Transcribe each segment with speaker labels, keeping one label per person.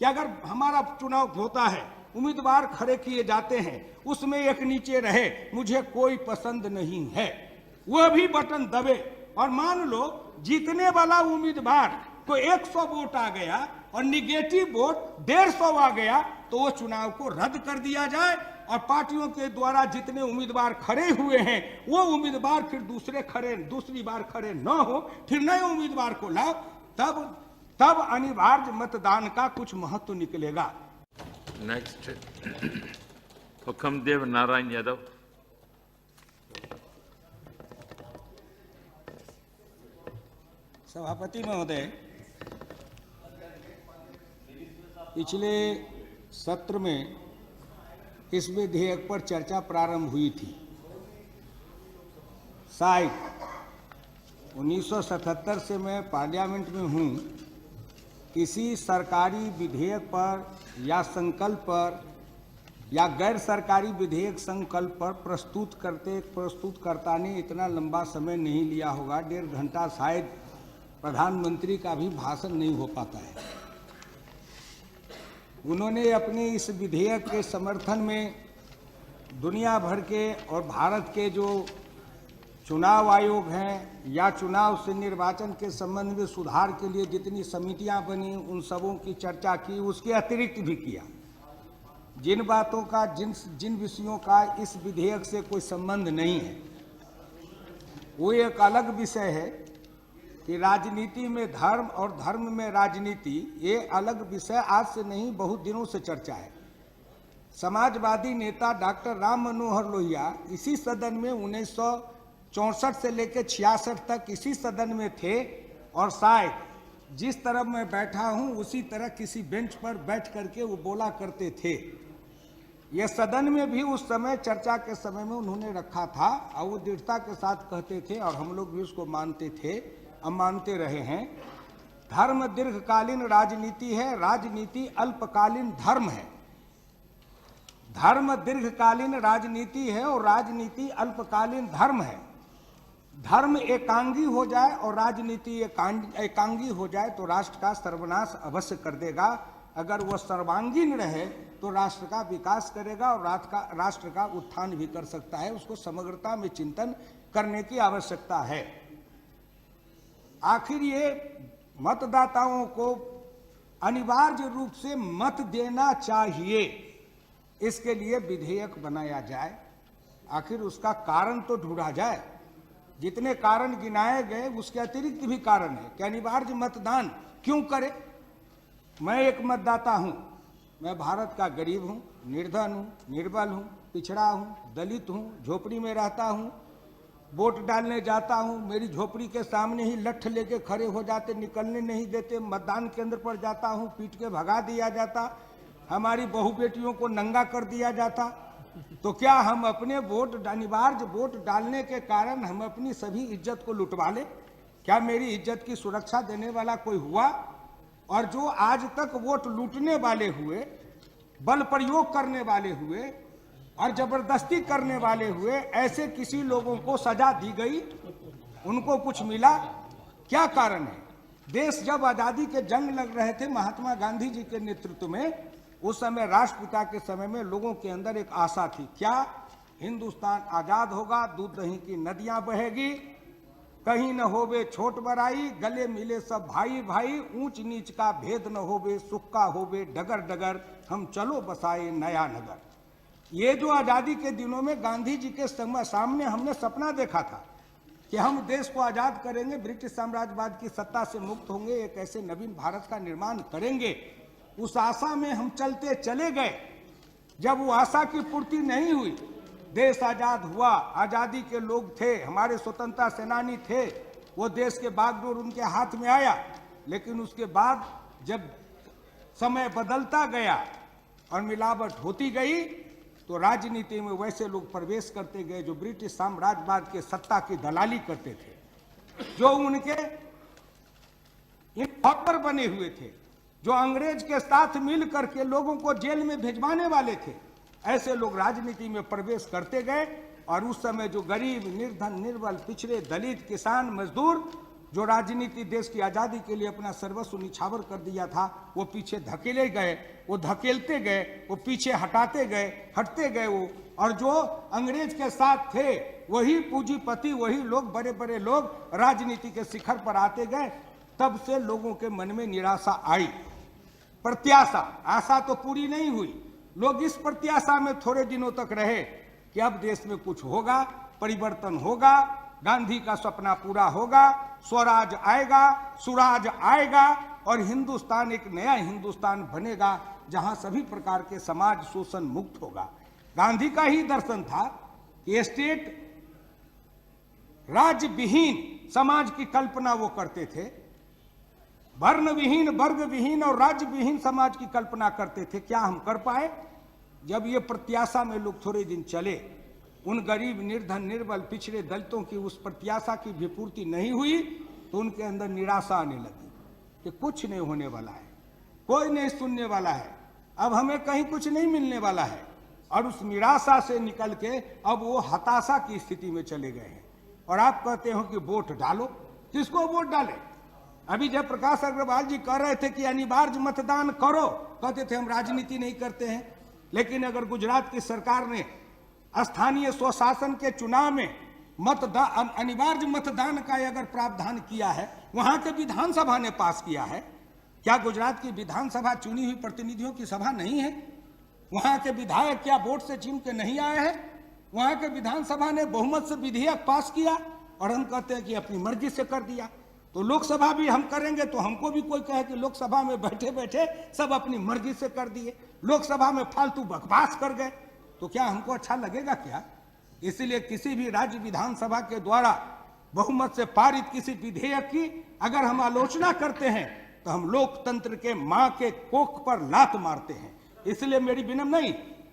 Speaker 1: कि अगर हमारा चुनाव होता है, उम्मीदवार खड़े किए जाते हैं, उसमें एक नीचे रहे मुझे कोई पसंद नहीं है, वह भी बटन दबे और मान लो जीतने वाला उम्मीदवार को 100 वोट आ गया और निगेटिव वोट 150 आ गया, तो वो चुनाव को रद्द कर दिया जाए और पार्टियों के द्वारा जितने उम्मीदवार खड़े हुए हैं वो उम्मीदवार फिर दूसरी बार खड़े न हो, फिर नए उम्मीदवार को लाओ, तब अनिवार्य मतदान का कुछ महत्व निकलेगा।
Speaker 2: नेक्स्ट हुक्मदेव नारायण यादव।
Speaker 1: सभापति महोदय, पिछले सत्र में इस विधेयक पर चर्चा प्रारंभ हुई थी। शायद 1977 से मैं पार्लियामेंट में हूँ, किसी सरकारी विधेयक पर या संकल्प पर या गैर सरकारी विधेयक संकल्प पर प्रस्तुतकर्ता ने इतना लंबा समय नहीं लिया होगा। 1.5 घंटा शायद प्रधानमंत्री का भी भाषण नहीं हो पाता है। उन्होंने अपने इस विधेयक के समर्थन में दुनिया भर के और भारत के जो चुनाव आयोग हैं या चुनाव से निर्वाचन के संबंध में सुधार के लिए जितनी समितियां बनी उन सबों की चर्चा की, उसके अतिरिक्त भी किया। जिन बातों का जिन विषयों का इस विधेयक से कोई संबंध नहीं है, वो एक अलग विषय है कि राजनीति में धर्म और धर्म में राजनीति, ये अलग विषय आज से नहीं बहुत दिनों से चर्चा है। समाजवादी नेता डॉक्टर राम मनोहर लोहिया इसी सदन में 1964 से लेकर 66 तक इसी सदन में थे और शायद जिस तरफ मैं बैठा हूं उसी तरह किसी बेंच पर बैठ करके वो बोला करते थे। ये सदन में भी उस समय चर्चा के समय में उन्होंने रखा था और वो दृढ़ता के साथ कहते थे और हम लोग भी उसको मानते थे, हम मानते रहे हैं। धर्म दीर्घकालीन राजनीति है, राजनीति अल्पकालीन धर्म है। धर्म दीर्घकालीन राजनीति है और राजनीति अल्पकालीन धर्म है। धर्म एकांगी हो जाए और राजनीति एकांगी हो जाए तो राष्ट्र का सर्वनाश अवश्य कर देगा। अगर वह सर्वांगीण रहे तो राष्ट्र का विकास करेगा और राष्ट्र का उत्थान भी कर सकता है। उसको समग्रता में चिंतन करने की आवश्यकता है। आखिर ये मतदाताओं को अनिवार्य रूप से मत देना चाहिए, इसके लिए विधेयक बनाया जाए। आखिर उसका कारण तो ढूंढा जाए। जितने कारण गिनाए गए उसके अतिरिक्त भी कारण है कि अनिवार्य मतदान क्यों करें। मैं एक मतदाता हूं, मैं भारत का गरीब हूं, निर्धन हूं, निर्बल हूं, पिछड़ा हूं, दलित हूं, झोपड़ी में रहता हूं, वोट डालने जाता हूं, मेरी झोपड़ी के सामने ही लठ लेके खड़े हो जाते, निकलने नहीं देते, मतदान केंद्र पर जाता हूं, पीट के भगा दिया जाता, हमारी बहू बेटियों को नंगा कर दिया जाता। तो क्या हम अपने अनिवार्य वोट डालने के कारण हम अपनी सभी इज्जत को लुटवा लें? क्या मेरी इज्जत की सुरक्षा देने वाला कोई हुआ? और जो आज तक वोट लूटने वाले हुए, बल प्रयोग करने वाले हुए और जबरदस्ती करने वाले हुए, ऐसे किसी लोगों को सजा दी गई, उनको कुछ मिला? क्या कारण है? देश जब आजादी के जंग लग रहे थे महात्मा गांधी जी के नेतृत्व में, उस समय राष्ट्रपिता के समय में लोगों के अंदर एक आशा थी। क्या? हिंदुस्तान आजाद होगा, दूध दही की नदियां बहेगी, कहीं न होवे छोट बड़ाई, गले मिले सब भाई भाई, ऊंच नीच का भेद न होवे, सुख का होवे डगर डगर, हम चलो बसाए नया नगर। ये जो आजादी के दिनों में गांधी जी के सामने हमने सपना देखा था कि हम देश को आजाद करेंगे, ब्रिटिश साम्राज्यवाद की सत्ता से मुक्त होंगे, एक ऐसे नवीन भारत का निर्माण करेंगे। उस आशा में हम चलते चले गए। जब वो आशा की पूर्ति नहीं हुई, देश आजाद हुआ, आजादी के लोग थे, हमारे स्वतंत्रता सेनानी थे, वो देश के बागडोर उनके हाथ में आया। लेकिन उसके बाद जब समय बदलता गया और मिलावट होती गई, तो राजनीति में वैसे लोग प्रवेश करते गए जो ब्रिटिश साम्राज्यवाद के सत्ता की दलाली करते थे, जो उनके इन्फॉर्मर बने हुए थे, जो अंग्रेज के साथ मिल करके लोगों को जेल में भिजवाने वाले थे। ऐसे लोग राजनीति में प्रवेश करते गए और उस समय जो गरीब, निर्धन, निर्बल, पिछड़े, दलित, किसान, मजदूर, जो राजनीति देश की आज़ादी के लिए अपना सर्वस्व निछावर कर दिया था, वो पीछे धकेले गए, वो धकेलते गए, वो पीछे हटाते गए, हटते गए वो। और जो अंग्रेज के साथ थे वही पूंजीपति, वही लोग, बड़े बड़े लोग राजनीति के शिखर पर आते गए। तब से लोगों के मन में निराशा आई, प्रत्याशा, आशा तो पूरी नहीं हुई। लोग इस प्रत्याशा में थोड़े दिनों तक रहे कि अब देश में कुछ होगा, परिवर्तन होगा, गांधी का सपना पूरा होगा, स्वराज आएगा, सुराज आएगा और हिंदुस्तान एक नया हिंदुस्तान बनेगा जहां सभी प्रकार के समाज शोषण मुक्त होगा। गांधी का ही दर्शन था कि स्टेट राज्य विहीन समाज की कल्पना वो करते थे, वर्ण विहीन, वर्ग विहीन और राज्य विहीन समाज की कल्पना करते थे। क्या हम कर पाए? जब ये प्रत्याशा में लोग थोड़े दिन चले, उन गरीब, निर्धन, निर्बल, पिछड़े दलितों की उस प्रत्याशा की विपूर्ति नहीं हुई तो उनके अंदर निराशा आने लगी कि कुछ नहीं होने वाला है, कोई नहीं सुनने वाला है, अब हमें कहीं कुछ नहीं मिलने वाला है। और उस निराशा से निकल के अब वो हताशा की स्थिति में चले गए हैं। और आप कहते हो कि वोट डालो, किसको वोट डालें? अभी जयप्रकाश अग्रवाल जी कह रहे थे कि अनिवार्य मतदान करो, कहते थे हम राजनीति नहीं करते हैं। लेकिन अगर गुजरात की सरकार ने स्थानीय स्वशासन के चुनाव में मतदान, अनिवार्य मतदान का अगर प्रावधान किया है, वहां के विधानसभा ने पास किया है, क्या गुजरात की विधानसभा चुनी हुई प्रतिनिधियों की सभा नहीं है? वहां के विधायक क्या वोट से चुन के नहीं आए हैं? वहां के विधानसभा ने बहुमत से विधेयक पास किया और हम कहते हैं कि अपनी मर्जी से कर दिया। तो लोकसभा भी हम करेंगे तो हमको भी कोई कहे कि लोकसभा में बैठे बैठे सब अपनी मर्जी से कर दिए, लोकसभा में फालतू बकवास कर गए, तो क्या हमको अच्छा लगेगा क्या? इसलिए किसी भी राज्य विधानसभा के द्वारा बहुमत से पारित किसी विधेयक की अगर हम आलोचना करते हैं तो हम लोकतंत्र के मां के कोख पर लात मारते हैं। इसलिए मेरी विनम्र नहीं,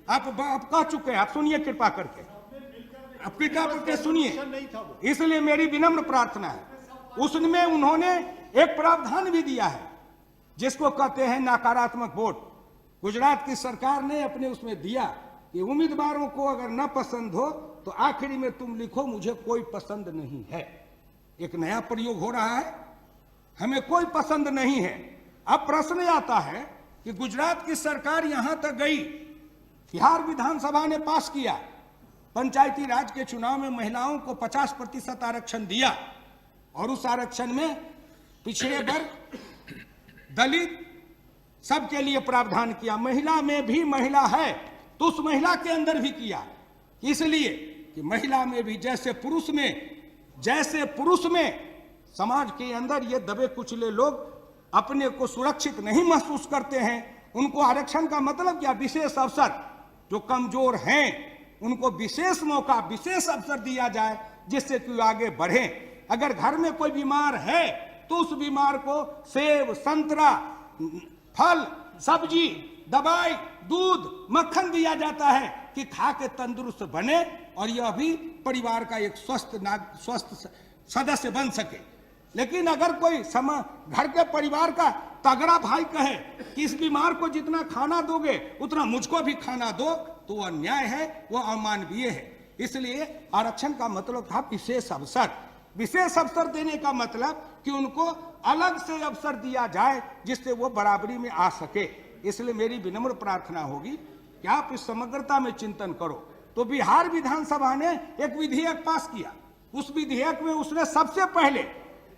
Speaker 1: आप कह चुके हैं, आप सुनिए कृपा करके, आप कृपा करके सुनिए। इसलिए मेरी विनम्र प्रार्थना है, उसमें उन्होंने एक प्रावधान भी दिया है जिसको कहते हैं नकारात्मक वोट। गुजरात की सरकार ने अपने उसमें दिया कि उम्मीदवारों को अगर न पसंद हो तो आखिरी में तुम लिखो मुझे कोई पसंद नहीं है। एक नया प्रयोग हो रहा है, हमें कोई पसंद नहीं है। अब प्रश्न आता है कि गुजरात की सरकार यहां तक गई, बिहार विधानसभा ने पास किया, पंचायती राज के चुनाव में महिलाओं को 50% आरक्षण दिया और उस आरक्षण में पिछड़े वर्ग, दलित सबके लिए प्रावधान किया। महिला में भी महिला है तो उस महिला के अंदर भी किया, इसलिए कि महिला में भी जैसे पुरुष में समाज के अंदर ये दबे कुचले लोग अपने को सुरक्षित नहीं महसूस करते हैं, उनको आरक्षण का मतलब क्या? विशेष अवसर। जो कमजोर हैं उनको विशेष मौका, विशेष अवसर दिया जाए जिससे कि आगे बढ़े। अगर घर में कोई बीमार है तो उस बीमार को सेब, संतरा, फल, सब्जी, दवाई, दूध, मक्खन दिया जाता है कि खा के तंदुरुस्त बने और यह भी परिवार का एक स्वस्थ सदस्य बन सके। लेकिन अगर कोई घर के परिवार का तगड़ा भाई कहे कि इस बीमार को जितना खाना दोगे उतना मुझको भी खाना दो, तो वह अन्याय है, वह अमानवीय है। इसलिए आरक्षण का मतलब था विशेष अवसर। विशेष अवसर देने का मतलब कि उनको अलग से अवसर दिया जाए जिससे वो बराबरी में आ सके। इसलिए मेरी विनम्र प्रार्थना होगी कि आप इस समग्रता में चिंतन करो। तो बिहार विधानसभा ने एक विधेयक पास किया, उस विधेयक में उसने सबसे पहले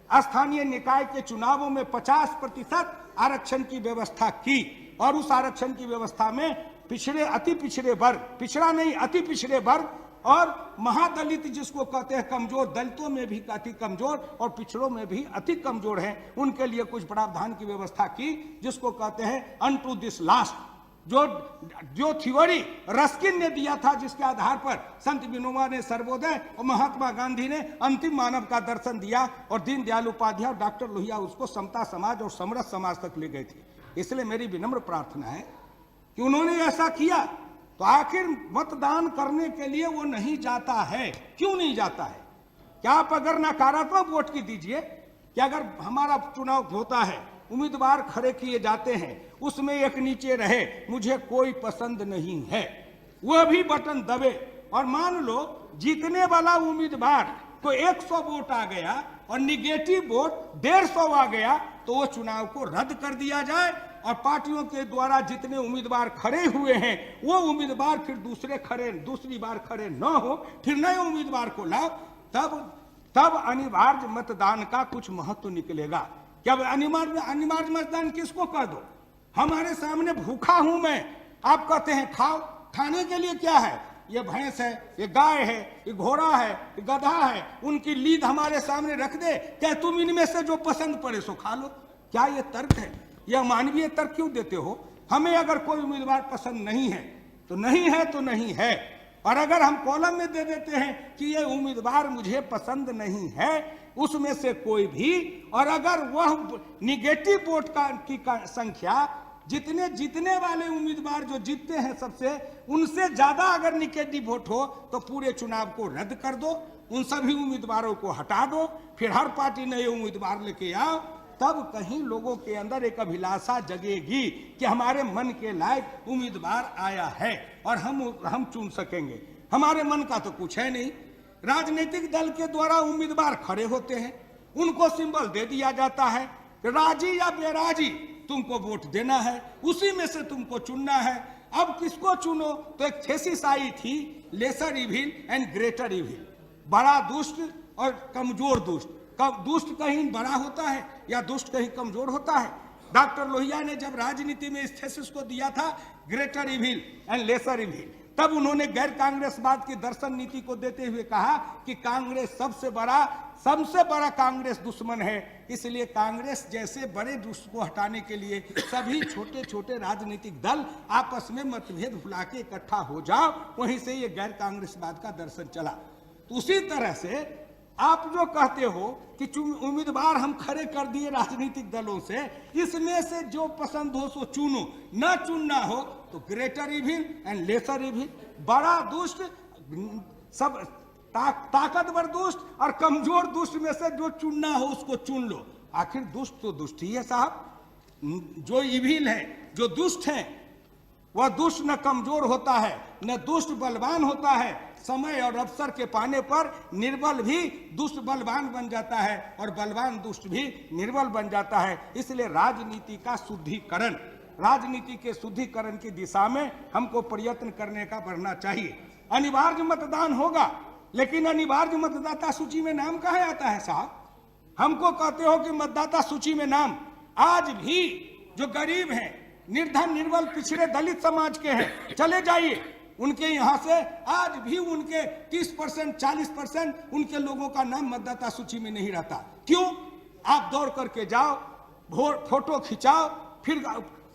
Speaker 1: स्थानीय निकाय के चुनावों में 50% आरक्षण की व्यवस्था की और उस आरक्षण की व्यवस्था में पिछड़े, अति पिछड़े वर्ग, पिछड़ा नहीं अति पिछड़े वर्ग और महादलित जिसको कहते हैं, कमजोर, दलितों में भी अति कमजोर और पिछड़ों में भी अति कमजोर हैं, उनके लिए कुछ प्रावधान की व्यवस्था की जिसको कहते हैं अनटू दिस लास्ट। जो थ्योरी रस्किन ने दिया था, जिसके आधार पर संत विनोबा ने सर्वोदय और महात्मा गांधी ने अंतिम मानव का दर्शन दिया और दीनदयाल उपाध्याय और डॉक्टर लोहिया उसको समता समाज और समरस समाज तक ले गए थे। इसलिए मेरी विनम्र प्रार्थना है कि उन्होंने ऐसा किया तो आखिर मतदान करने के लिए वो नहीं जाता है। क्यों नहीं जाता है? क्या आप अगर नकारात्मक वोट की दीजिए कि अगर हमारा चुनाव होता है, उम्मीदवार खड़े किए जाते हैं, उसमें एक नीचे रहे मुझे कोई पसंद नहीं है, वह भी बटन दबे और मान लो जीतने वाला उम्मीदवार को 100 वोट आ गया और निगेटिव वोट 150 आ गया तो वो चुनाव को रद्द कर दिया जाए और पार्टियों के द्वारा जितने उम्मीदवार खड़े हुए हैं वो उम्मीदवार फिर दूसरी बार खड़े न हो, फिर नए उम्मीदवार को लाओ, तब अनिवार्य मतदान का कुछ महत्व निकलेगा। क्या अनिवार्य मतदान किसको कह दो? हमारे सामने भूखा हूं मैं, आप कहते हैं खाओ, खाने के लिए क्या है? ये भैंस है, ये गाय है, ये घोड़ा है, ये गधा है, उनकी लीद हमारे सामने रख दे, क्या तुम इनमें से जो पसंद पड़े सो खा लो? क्या ये तर्क है? यह मानवीय तर्क क्यों देते हो? हमें अगर कोई उम्मीदवार पसंद नहीं है तो नहीं है, और अगर हम कॉलम में दे देते हैं कि ये उम्मीदवार मुझे पसंद नहीं है उसमें से कोई भी, और अगर वह निगेटिव वोट की संख्या जीतने वाले उम्मीदवार जो जीतते हैं सबसे, उनसे ज्यादा अगर निगेटिव वोट हो तो पूरे चुनाव को रद्द कर दो, उन सभी उम्मीदवारों को हटा दो, फिर हर पार्टी नए उम्मीदवार लेके आओ, तब कहीं लोगों के अंदर एक अभिलाषा जगेगी कि हमारे मन के लायक उम्मीदवार आया है और हम चुन सकेंगे। हमारे मन का तो कुछ है नहीं। राजनीतिक दल के द्वारा उम्मीदवार खड़े होते हैं, उनको सिंबल दे दिया जाता है, राजी या बेराजी तुमको वोट देना है, उसी में से तुमको चुनना है। अब किसको चुनो? तो एक थेसिस आई थी, laser evil and greater evil, बड़ा दुष्ट और कमजोर दुष्ट। दुष्ट कहीं बड़ा होता है या दुष्ट कहीं कमजोर होता है? डॉक्टर लोहिया ने जब राजनीति में इस थेसिस को दिया था, greater evil and lesser evil, तब उन्होंने गैर कांग्रेसवाद की दर्शन नीति को देते हुए कहा कि कांग्रेस सबसे बड़ा कांग्रेस दुश्मन है, इसलिए कांग्रेस जैसे बड़े दुष्ट को हटाने के लिए सभी छोटे छोटे राजनीतिक दल आपस में मतभेद भुला के इकट्ठा हो जाओ, वहीं से ये गैर कांग्रेसवाद का दर्शन चला। तो उसी तरह से आप जो कहते हो कि उम्मीदवार हम खड़े कर दिए राजनीतिक दलों से, इसमें से जो पसंद हो सो चुनो, न चुनना हो तो greater evil and lesser evil, बड़ा दुष्ट, सब ताकतवर दुष्ट और कमजोर दुष्ट में से जो चुनना हो उसको चुन लो। आखिर दुष्ट तो दुष्ट ही है साहब। जो इविल है, जो दुष्ट है, वह दुष्ट न कमजोर होता है न दुष्ट बलवान होता है। समय और अवसर के पाने पर निर्बल भी दुष्ट बलवान बन जाता है और बलवान दुष्ट भी निर्बल बन जाता है। इसलिए राजनीति का शुद्धिकरण, राजनीति के शुद्धिकरण की दिशा में हमको प्रयत्न करने का बढ़ना चाहिए। अनिवार्य मतदान होगा, लेकिन अनिवार्य मतदाता सूची में नाम कहाँ आता है साहब? हमको कहते हो कि मतदाता सूची में नाम, आज भी जो गरीब हैं, निर्धन, निर्बल, पिछड़े दलित समाज के हैं, चले जाइए उनके यहाँ से, आज भी उनके 30% 40% उनके लोगों का नाम मतदाता सूची में नहीं रहता। क्यों? आप दौड़ करके जाओ, फोटो खिंचाओ, फिर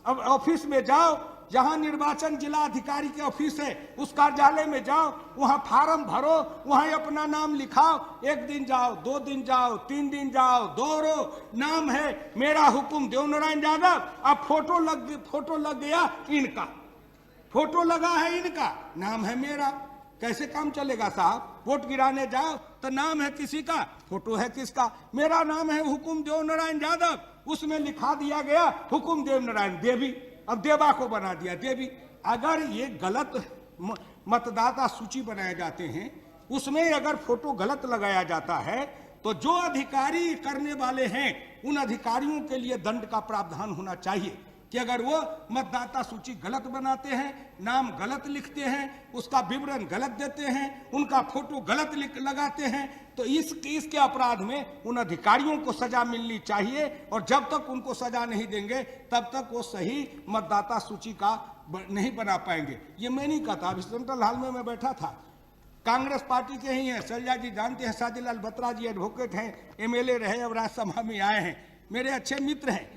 Speaker 1: ऑफिस में जाओ, जहां निर्वाचन जिला अधिकारी के ऑफिस है उस कार्यालय में जाओ, वहां फार्म भरो, वहां अपना नाम लिखाओ, 1 दिन जाओ, 2 दिन जाओ, 3 दिन जाओ, दौड़ो, नाम है मेरा हुकुम देवनारायण यादव, अब फोटो लग गया इनका, फोटो लगा है इनका, नाम है मेरा। कैसे काम चलेगा साहब? वोट गिराने जाओ तो नाम है किसी का, फोटो है किसका? मेरा नाम है हुकुम देवनारायण यादव, उसमें लिखा दिया गया हुकुम देवनारायण देवी, अब देवा को बना दिया देवी। अगर ये गलत मतदाता सूची बनाए जाते हैं, उसमें अगर फोटो गलत लगाया जाता है तो जो अधिकारी करने वाले हैं उन अधिकारियों के लिए दंड का प्रावधान होना चाहिए कि अगर वो मतदाता सूची गलत बनाते हैं, नाम गलत लिखते हैं, उसका विवरण गलत देते हैं, उनका फोटो गलत लगाते हैं, तो इसके अपराध में उन अधिकारियों को सजा मिलनी चाहिए। और जब तक उनको सजा नहीं देंगे तब तक वो सही मतदाता सूची का नहीं बना पाएंगे। ये मैं नहीं कहता, अभी सेंट्रल हॉल में मैं बैठा था, कांग्रेस पार्टी के ही हैं, शैलजा जी जानते हैं, शादीलाल बत्रा जी एडवोकेट हैं, MLA रहे, अब राज्यसभा में आए हैं, मेरे अच्छे मित्र हैं।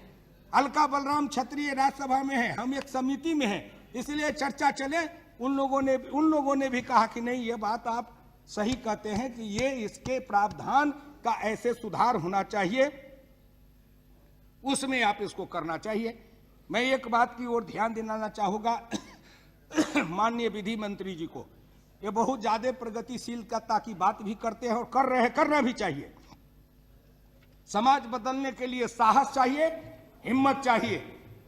Speaker 1: अलका बलराम क्षत्रिय राज्यसभा में है, हम एक समिति में हैं, इसलिए चर्चा चले। उन लोगों ने भी कहा कि नहीं, ये बात आप सही कहते हैं कि ये इसके प्रावधान का ऐसे सुधार होना चाहिए, उसमें आप इसको करना चाहिए। मैं एक बात की ओर ध्यान दिलाना चाहूंगा माननीय विधि मंत्री जी को, ये बहुत ज्यादा प्रगतिशीलता की बात भी करते हैं और कर रहे हैं, करना भी चाहिए। समाज बदलने के लिए साहस चाहिए, हिम्मत चाहिए।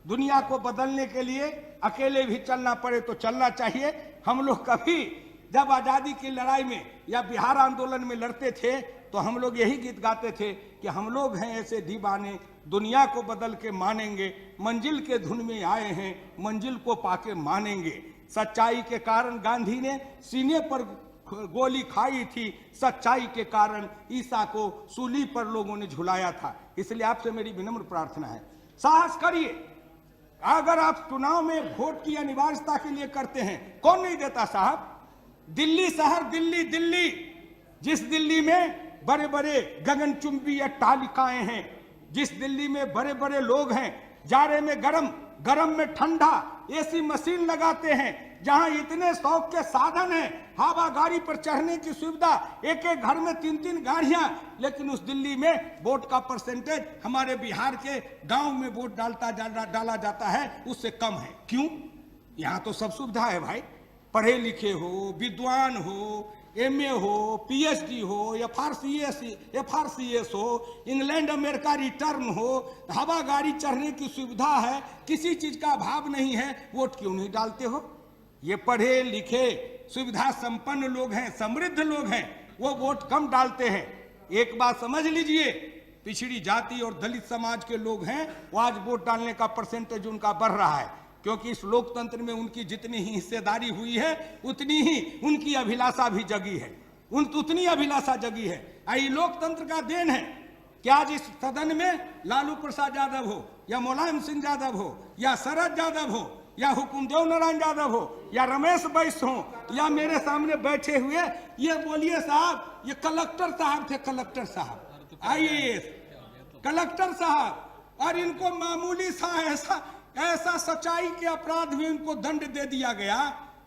Speaker 1: दुनिया को बदलने के लिए अकेले भी चलना पड़े तो चलना चाहिए। हम लोग कभी जब आजादी की लड़ाई में या बिहार आंदोलन में लड़ते थे तो हम लोग यही गीत गाते थे कि हम लोग हैं ऐसे दीवाने, दुनिया को बदल के मानेंगे, मंजिल के धुन में आए हैं, मंजिल को पाके मानेंगे। सच्चाई के कारण गांधी ने सीने पर गोली खाई थी, सच्चाई के कारण ईसा को सूली पर लोगों ने झुलाया था। इसलिए आपसे मेरी विनम्र प्रार्थना है, साहस करिए। अगर आप चुनाव में वोट की अनिवार्यता के लिए करते हैं, कौन नहीं देता साहब? दिल्ली शहर, दिल्ली दिल्ली, जिस दिल्ली में बड़े बड़े गगनचुंबी अट्टालिकाएं हैं, जिस दिल्ली में बड़े बड़े लोग हैं, जाड़े में गरम, गरम में ठंडा, एसी मशीन लगाते हैं, जहां इतने शौक के साधन हैं, हवा गाड़ी पर चढ़ने की सुविधा, एक एक घर में 3-3 गाड़ियां, लेकिन उस दिल्ली में वोट का परसेंटेज हमारे बिहार के गांव में वोट डाला जाता है उससे कम है। क्यों? यहां तो सब सुविधा है भाई, पढ़े लिखे हो, विद्वान हो, एमए हो, पीएचडी हो, एफआरसीएस हो, इंग्लैंड अमेरिका रिटर्न हो, हवा गाड़ी चढ़ने की सुविधा है, किसी चीज का अभाव नहीं है, वोट क्यों नहीं डालते हो? ये पढ़े लिखे सुविधा संपन्न लोग हैं, समृद्ध लोग हैं, वो वोट कम डालते हैं। एक बात समझ लीजिए, पिछड़ी जाति और दलित समाज के लोग हैं, वो आज वोट डालने का परसेंटेज उनका बढ़ रहा है, क्योंकि इस लोकतंत्र में उनकी जितनी ही हिस्सेदारी हुई है उतनी ही उनकी अभिलाषा भी जगी है, उतनी अभिलाषा जगी है। आई लोकतंत्र का देन है कि आज इस सदन में लालू प्रसाद यादव हो या मुलायम सिंह यादव हो या शरद यादव हो या हुकुमदेव नारायण यादव हो या रमेश बैस हो या मेरे सामने बैठे हुए ये बोलिए साहब, ये कलेक्टर साहब थे, कलेक्टर साहब, आईएएस कलेक्टर साहब, और इनको मामूली सा ऐसा सच्चाई के अपराध में इनको दंड दे दिया गया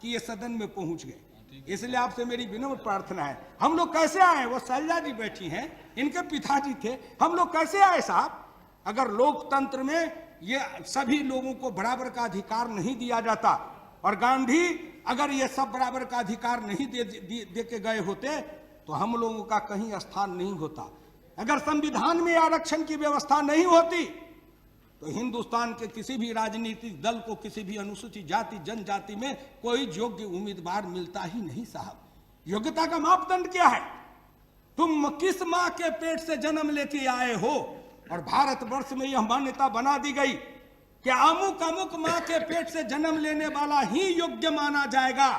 Speaker 1: कि ये सदन में पहुंच गए। इसलिए आपसे मेरी विनम्र प्रार्थना है, हम लोग कैसे आए? वो शैलजा जी बैठी हैं, इनके पिताजी थे, हम लोग कैसे आए साहब? अगर लोकतंत्र में ये सभी लोगों को बराबर का अधिकार नहीं दिया जाता, और गांधी अगर ये सब बराबर का अधिकार नहीं दे के गए होते तो हम लोगों का कहीं स्थान नहीं होता। अगर संविधान में आरक्षण की व्यवस्था नहीं होती तो हिंदुस्तान के किसी भी राजनीतिक दल को किसी भी अनुसूचित जाति जनजाति में कोई योग्य उम्मीदवार मिलता ही नहीं साहब। योग्यता का मापदंड क्या है? तुम किस मां के पेट से जन्म लेके आए हो? और भारतवर्ष में यह मान्यता बना दी गई कि अमुक अमुक मां के पेट से जन्म लेने वाला ही योग्य माना जाएगा,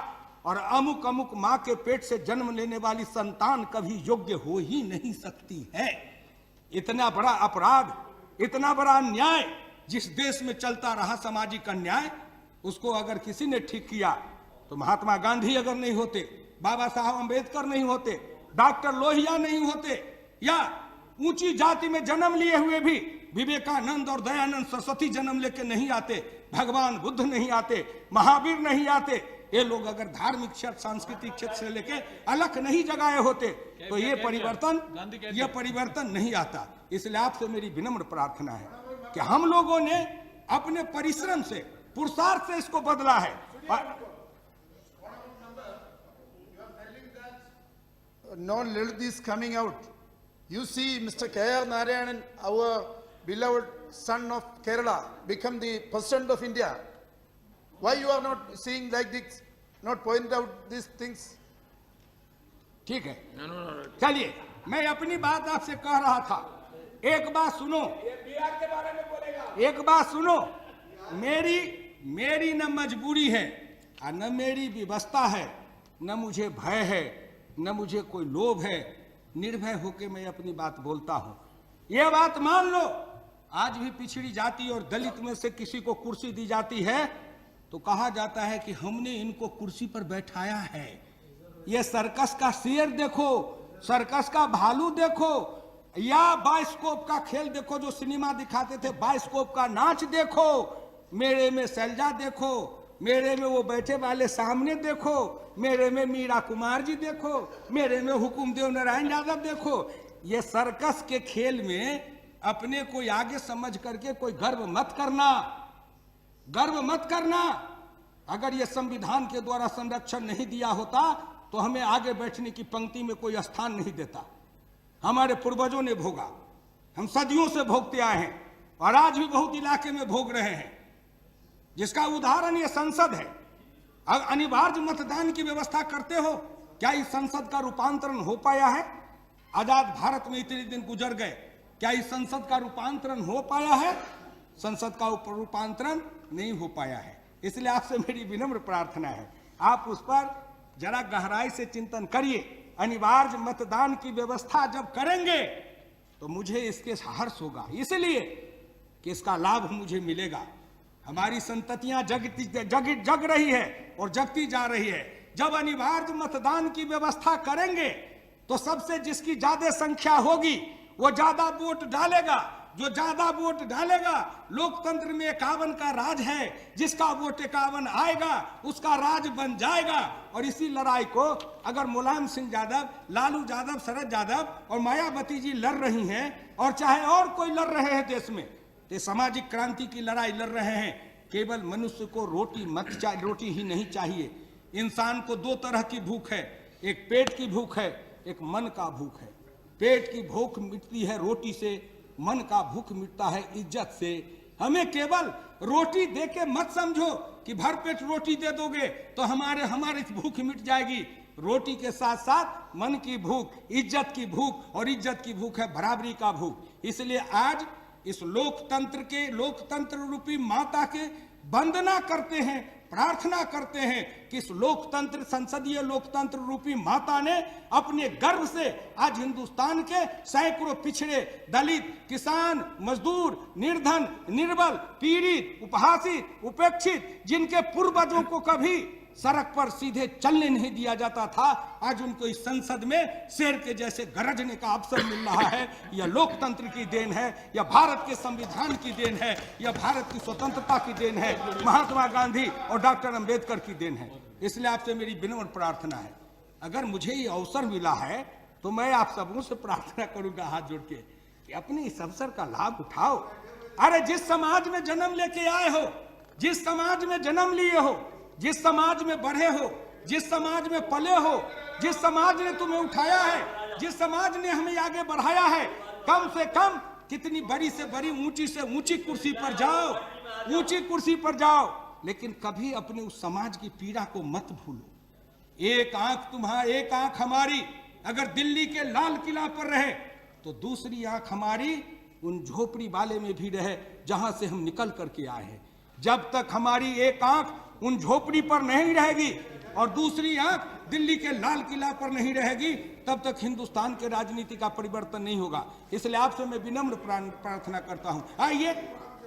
Speaker 1: और अमुक अमुक मां के पेट से जन्म लेने वाली संतान कभी योग्य हो ही नहीं सकती है। इतना बड़ा अपराध, इतना बड़ा अन्याय जिस देश में चलता रहा, सामाजिक अन्याय, उसको अगर किसी ने ठीक किया तो महात्मा गांधी अगर नहीं होते, बाबा साहब अंबेडकर नहीं होते, डॉक्टर लोहिया नहीं होते, या ऊंची जाति में जन्म लिए हुए भी विवेकानंद और दयानंद सरस्वती जन्म लेके नहीं आते, भगवान बुद्ध नहीं आते, महावीर नहीं आते, ये लोग अगर धार्मिक क्षेत्र, सांस्कृतिक क्षेत्र से लेके अलग नहीं जगाए होते तो ये परिवर्तन नहीं आता। इसलिए आपसे मेरी विनम्र प्रार्थना है कि हम लोगों ने अपने परिश्रम से, पुरुषार्थ से इसको बदला है।
Speaker 3: No Lilith coming out. You see Mr. K.R. Narayanan, our beloved son of Kerala, become the president of India. Why you are not seeing like this, not point out these things?
Speaker 1: ठीक है, चलिए मैं अपनी बात आपसे कह रहा था। एक बात सुनो, के बारे में बोलेगा। एक बात सुनो, मेरी न मजबूरी है और न मेरी व्यवस्था है, न मुझे भय है, न मुझे कोई लोभ है, निर्भय होकर मैं अपनी बात बोलता हूं। यह बात मान लो, आज भी पिछड़ी जाति और दलित में से किसी को कुर्सी दी जाती है तो कहा जाता है कि हमने इनको कुर्सी पर बैठाया है। ये सर्कस का शेर देखो, सर्कस का भालू देखो, या बाइस्कोप का खेल देखो जो सिनेमा दिखाते थे, बाइस्कोप का नाच देखो, मेरे में शैलजा देखो, मेरे में वो बैठे वाले सामने देखो, मेरे में मीरा कुमार जी देखो, मेरे में हुकुमदेव नारायण यादव देखो। ये सर्कस के खेल में अपने को आगे समझ करके कोई गर्व मत करना, गर्व मत करना। अगर ये संविधान के द्वारा संरक्षण नहीं दिया होता तो हमें आगे बैठने की पंक्ति में कोई स्थान नहीं देता। हमारे पूर्वजों ने भोगा, हम सदियों से भोगते आए हैं और आज भी बहुत इलाके में भोग रहे हैं, जिसका उदाहरण ये संसद है। अब अनिवार्य मतदान की व्यवस्था करते हो, क्या इस संसद का रूपांतरण हो पाया है? आजाद भारत में इतने दिन गुजर गए, क्या इस संसद का रूपांतरण हो पाया है? संसद का रूपांतरण नहीं हो पाया है। इसलिए आपसे मेरी विनम्र प्रार्थना है, आप उस पर जरा गहराई से चिंतन करिए। अनिवार्य मतदान की व्यवस्था जब करेंगे तो मुझे इसके हर्ष होगा, इसलिए कि इसका लाभ मुझे मिलेगा। हमारी संततियां जग रही है और जगती जा रही है। जब अनिवार्य मतदान की व्यवस्था करेंगे तो सबसे जिसकी ज्यादा संख्या होगी वो ज्यादा वोट डालेगा। जो ज्यादा वोट डालेगा, लोकतंत्र में 51 का राज है, जिसका वोट 51 आएगा उसका राज बन जाएगा। और इसी लड़ाई को अगर मुलायम सिंह यादव, लालू यादव, शरद यादव और मायावती जी लड़ रही हैं, और चाहे और कोई लड़ रहे हैं देश में, तो सामाजिक क्रांति की लड़ाई लड़ रहे हैं। केवल मनुष्य को रोटी ही नहीं चाहिए। इंसान को दो तरह की भूख है, एक पेट की भूख है, एक मन का भूख है। पेट की भूख मिटती है रोटी से, मन का भूख मिटता है इज्जत से। हमें केवल रोटी देके मत समझो कि भर पेट रोटी दे दोगे तो हमारी भूख मिट जाएगी। रोटी के साथ साथ मन की भूख, इज्जत की भूख, और इज्जत की भूख है बराबरी का भूख। इसलिए आज इस लोकतंत्र रूपी माता के वंदना करते हैं, प्रार्थना करते हैं कि इस लोकतंत्र, संसदीय लोकतंत्र रूपी माता ने अपने गर्व से आज हिंदुस्तान के सैकड़ों पिछड़े, दलित, किसान, मजदूर, निर्धन, निर्बल, पीड़ित, उपहासित, उपेक्षित, जिनके पूर्वजों को कभी सड़क पर सीधे चलने नहीं दिया जाता था, आज उनको इस संसद में शेर के जैसे गरजने का अवसर मिल रहा है। यह लोकतंत्र की देन है, यह भारत के संविधान की देन है, यह भारत की स्वतंत्रता की देन है, महात्मा गांधी और डॉक्टर अंबेडकर की देन है। इसलिए आपसे मेरी विनम्र प्रार्थना है, अगर मुझे ये अवसर मिला है तो मैं आप सबों से प्रार्थना करूंगा हाथ जोड़ के कि अपने इस अवसर का लाभ उठाओ। अरे जिस समाज में जन्म लेके आए हो, जिस समाज में जन्म लिए हो, जिस समाज में बढ़े हो, जिस समाज में पले हो, जिस समाज ने तुम्हें उठाया है, जिस समाज ने हमें आगे बढ़ाया है, कम से कम कितनी बड़ी से बड़ी, ऊंची से ऊंची कुर्सी पर जाओ, ऊंची कुर्सी पर जाओ, लेकिन कभी अपने उस समाज की पीड़ा को मत भूलो। एक आंख तुम्हारी, एक आंख हमारी अगर दिल्ली के लाल किला पर रहे तो दूसरी आंख हमारी उन झोपड़ी वाले में भी रहे जहां से हम निकल करके आए हैं। जब तक हमारी एक आंख उन झोपड़ी पर नहीं रहेगी और दूसरी आंख दिल्ली के लाल किला पर नहीं रहेगी, तब तक हिंदुस्तान के राजनीति का परिवर्तन नहीं होगा। इसलिए आपसे मैं विनम्र प्रार्थना करता हूं, आइए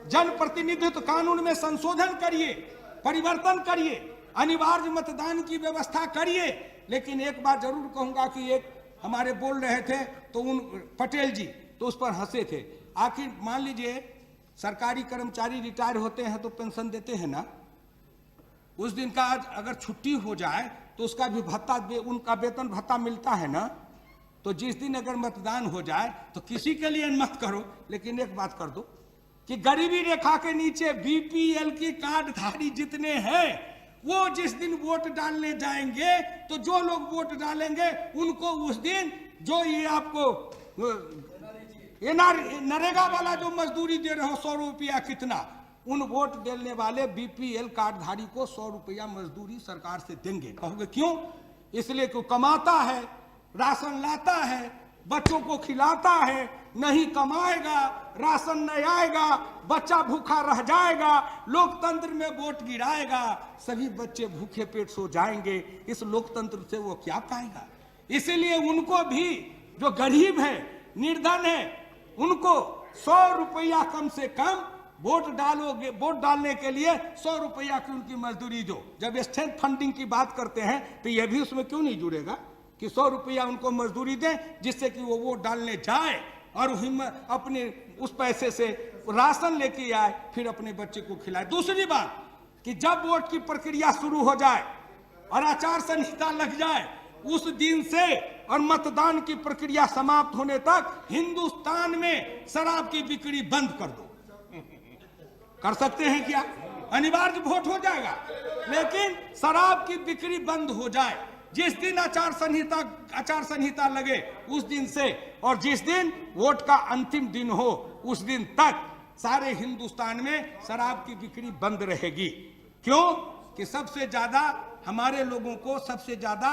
Speaker 1: जनप्रतिनिधित्व कानून में संशोधन करिए, परिवर्तन करिए, अनिवार्य मतदान की व्यवस्था करिए। लेकिन एक बात जरूर कहूंगा कि एक हमारे बोल रहे थे तो उन पटेल जी तो उस पर हंसे थे। आखिर मान लीजिए सरकारी कर्मचारी रिटायर होते हैं तो पेंशन देते हैं ना, उस दिन का आज अगर छुट्टी हो जाए तो उसका भी भत्ता, उनका वेतन भत्ता मिलता है ना। तो जिस दिन अगर मतदान हो जाए तो किसी के लिए मत करो, लेकिन एक बात कर दो कि गरीबी रेखा के नीचे बीपीएल की कार्डधारी जितने हैं वो जिस दिन वोट डालने जाएंगे तो जो लोग वोट डालेंगे उनको उस दिन जो ये आपको ये नरेगा वाला जो मजदूरी दे रहे हो 100 रुपया कितना, उन वोट देने वाले बीपीएल कार्डधारी को 100 रुपया मजदूरी सरकार से देंगे। कहोगे क्यों? इसलिए कि कमाता है, राशन लाता है, बच्चों को खिलाता है, नहीं कमाएगा, राशन नहीं आएगा, बच्चा भूखा रह जाएगा, लोकतंत्र में वोट गिराएगा, सभी बच्चे भूखे पेट सो जाएंगे। इस लोकतंत्र से वो क्या पाएगा? इसीलिए उनको भी, जो गरीब है, निर्धन है, उनको 100 रुपया कम से कम वोट डालोगे, वोट डालने के लिए 100 रुपया की उनकी मजदूरी दो। जब स्टेट फंडिंग की बात करते हैं तो यह भी उसमें क्यों नहीं जुड़ेगा कि 100 रुपया उनको मजदूरी दें, जिससे कि वो वोट डालने जाए और हिम्मत अपने उस पैसे से राशन लेके आए, फिर अपने बच्चे को खिलाए। दूसरी बात कि जब वोट की प्रक्रिया शुरू हो जाए और आचार संहिता लग जाए, उस दिन से और मतदान की प्रक्रिया समाप्त होने तक हिंदुस्तान में शराब की बिक्री बंद कर दो। कर सकते हैं क्या? अनिवार्य वोट हो जाएगा, लेकिन शराब की बिक्री बंद हो जाए। जिस दिन आचार संहिता लगे उस दिन से, और जिस दिन वोट का अंतिम दिन हो उस दिन तक सारे हिंदुस्तान में शराब की बिक्री बंद रहेगी। क्यों? कि सबसे ज्यादा हमारे लोगों को सबसे ज्यादा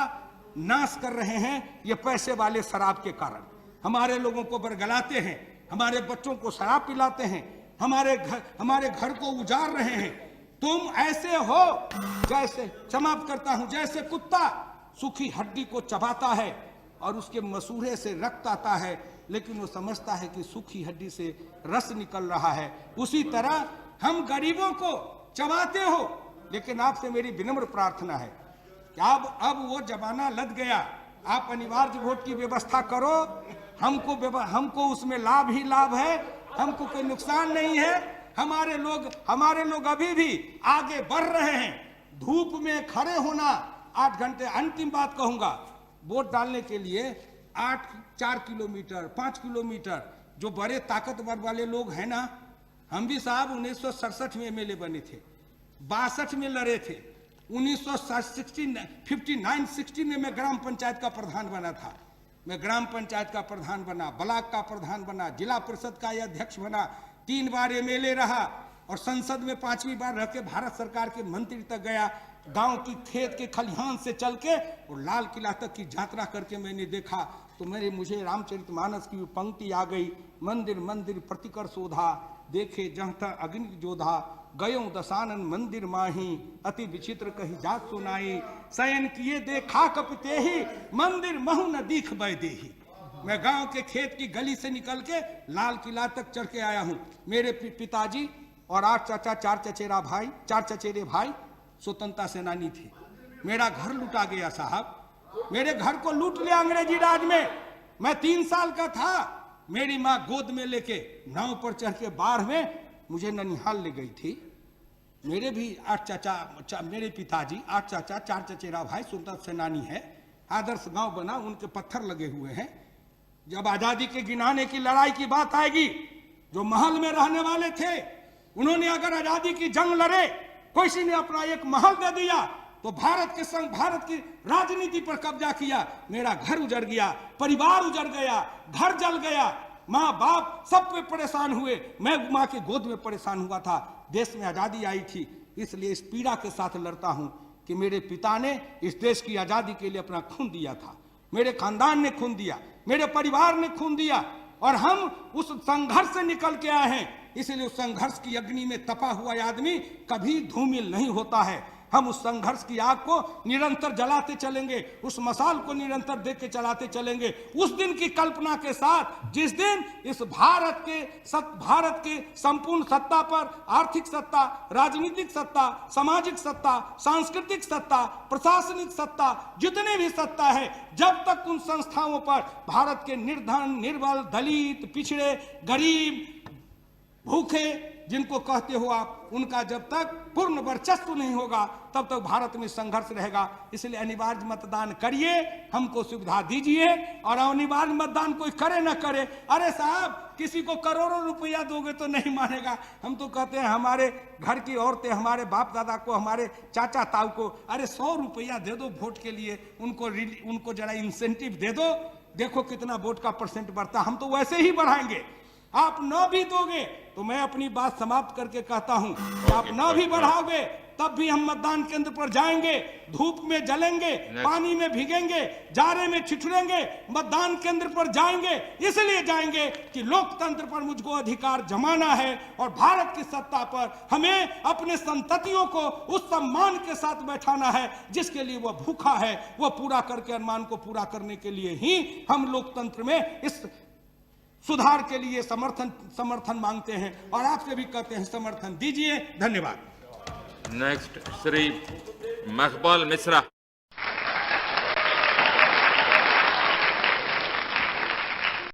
Speaker 1: नाश कर रहे हैं ये पैसे वाले शराब के कारण। हमारे लोगों को बरगलाते हैं, हमारे बच्चों को शराब पिलाते हैं, हमारे घर को उजाड़ रहे हैं। तुम ऐसे हो जैसे, समाप्त करता हूं, जैसे कुत्ता सूखी हड्डी को चबाता है और उसके मसूड़े से रक्त आता है, लेकिन वो समझता है कि सूखी हड्डी से रस निकल रहा है। उसी तरह हम गरीबों को चबाते हो। लेकिन आपसे मेरी विनम्र प्रार्थना है कि अब वो जमाना लद गया, आप अनिवार्य वोट की व्यवस्था करो। हमको उसमें लाभ ही लाभ है, हमको कोई नुकसान नहीं है। हमारे लोग अभी भी आगे बढ़ रहे हैं। धूप में खड़े होना 8 घंटे, अंतिम बात कहूंगा, वोट डालने के लिए 4 किलोमीटर 5 किलोमीटर, जो बड़े ताकतवर वाले लोग हैं ना, हम भी साहब 1967 में एमएलए बने थे, 62 में लड़े थे, 1959-60 में मैं ग्राम पंचायत का प्रधान बना था। मैं ग्राम पंचायत का प्रधान बना, ब्लॉक का प्रधान बना, जिला परिषद का अध्यक्ष बना, 3 बार एमएलए रहा और संसद में 5वीं बार रह के भारत सरकार के मंत्री तक गया। गांव की खेत के खलिहान से चल के और लाल किला तक की यात्रा करके मैंने देखा तो मुझे रामचरितमानस की पंक्ति आ गई। मंदिर मंदिर प्रतिकर शोधा, देखे जहाँ अग्नि जोधा, गयो दशानन मंदिर माही, अति विचित्र कही जात सुनाई, शयन किए देखा कपते ही, मंदिर महु न दीख बैदेही। मैं गांव के खेत की गली से निकल के लाल किला तक चढ़ के आया हूं। मेरे पिताजी और 8 चाचा 4 चचेरे भाई स्वतंत्रता सेनानी थे। मेरा घर लूटा गया साहब, मेरे घर को लूट लिया अंग्रेजी राज में। मैं 3 साल का था, मेरी माँ गोद में लेके नाव पर चढ़ के बाढ़ में मुझे ननिहाल ले गई थी। मेरे भी 8 चाचा, मेरे पिताजी 8 चाचा 4 चचेरा भाई स्वतंत्रता सेनानी है। आदर्श गांव बना, उनके पत्थर लगे हुए हैं। जब आजादी के गिनाने की लड़ाई की बात आएगी, जो महल में रहने वाले थे, उन्होंने अगर आजादी की जंग लड़े, किसी ने अपना एक महल दे दिया तो भारत के संग भारत की राजनीति पर कब्जा किया। मेरा घर उजड़ गया, परिवार उजड़ गया, घर जल गया, माँ बाप सब पे परेशान हुए। मैं माँ के गोद में परेशान हुआ था। देश में आजादी आई थी, इसलिए इस पीड़ा के साथ लड़ता हूं कि मेरे पिता ने इस देश की आजादी के लिए अपना खून दिया था, मेरे खानदान ने खून दिया, मेरे परिवार ने खून दिया और हम उस संघर्ष से निकल के आए हैं। इसलिए उस संघर्ष की अग्नि में तपा हुआ आदमी कभी धूमिल नहीं होता है। हम उस संघर्ष की आग को निरंतर जलाते चलेंगे, उस मसाल को निरंतर देख के चलाते चलेंगे। उस दिन की कल्पना के साथ, जिस दिन इस भारत के संपूर्ण सत्ता पर, आर्थिक सत्ता, राजनीतिक सत्ता, सामाजिक सत्ता, सांस्कृतिक सत्ता, प्रशासनिक सत्ता, जितने भी सत्ता है, जब तक उन संस्थाओं पर भारत के निर्धन, निर्बल, दलित, पिछड़े, गरीब, भूखे जिनको कहते हो आप, उनका जब तक पूर्ण वर्चस्व नहीं होगा, तब तक भारत में संघर्ष रहेगा। इसलिए अनिवार्य मतदान करिए, हमको सुविधा दीजिए। और अनिवार्य मतदान कोई करे ना करे, अरे साहब किसी को करोड़ों रुपया दोगे तो नहीं मानेगा। हम तो कहते हैं हमारे घर की औरतें, हमारे बाप दादा को, हमारे चाचा ताऊ को, अरे 100 रुपया दे दो वोट के लिए, उनको जरा इंसेंटिव दे दो, देखो कितना वोट का परसेंट बढ़ता। हम तो वैसे ही बढ़ाएंगे। आप न भी दोगे तो मैं अपनी बात समाप्त करके कहता हूं कि आप न भी बढ़ाओगे तब भी हम मतदान केंद्र पर जाएंगे, धूप में जलेंगे, पानी में भीगेंगे, जाड़े में ठिठुरेंगे, मतदान केंद्र पर जाएंगे। इसलिए जाएंगे कि लोकतंत्र पर मुझको अधिकार जमाना है और भारत की सत्ता पर हमें अपने संततियों को उस सम्मान के साथ बैठाना है जिसके लिए वह भूखा है। वह पूरा करके अरमान को पूरा करने के लिए ही हम लोकतंत्र में इस सुधार के लिए समर्थन मांगते हैं और आपसे भी कहते हैं समर्थन दीजिए। धन्यवाद।
Speaker 2: नेक्स्ट श्री मकबूल मिश्रा।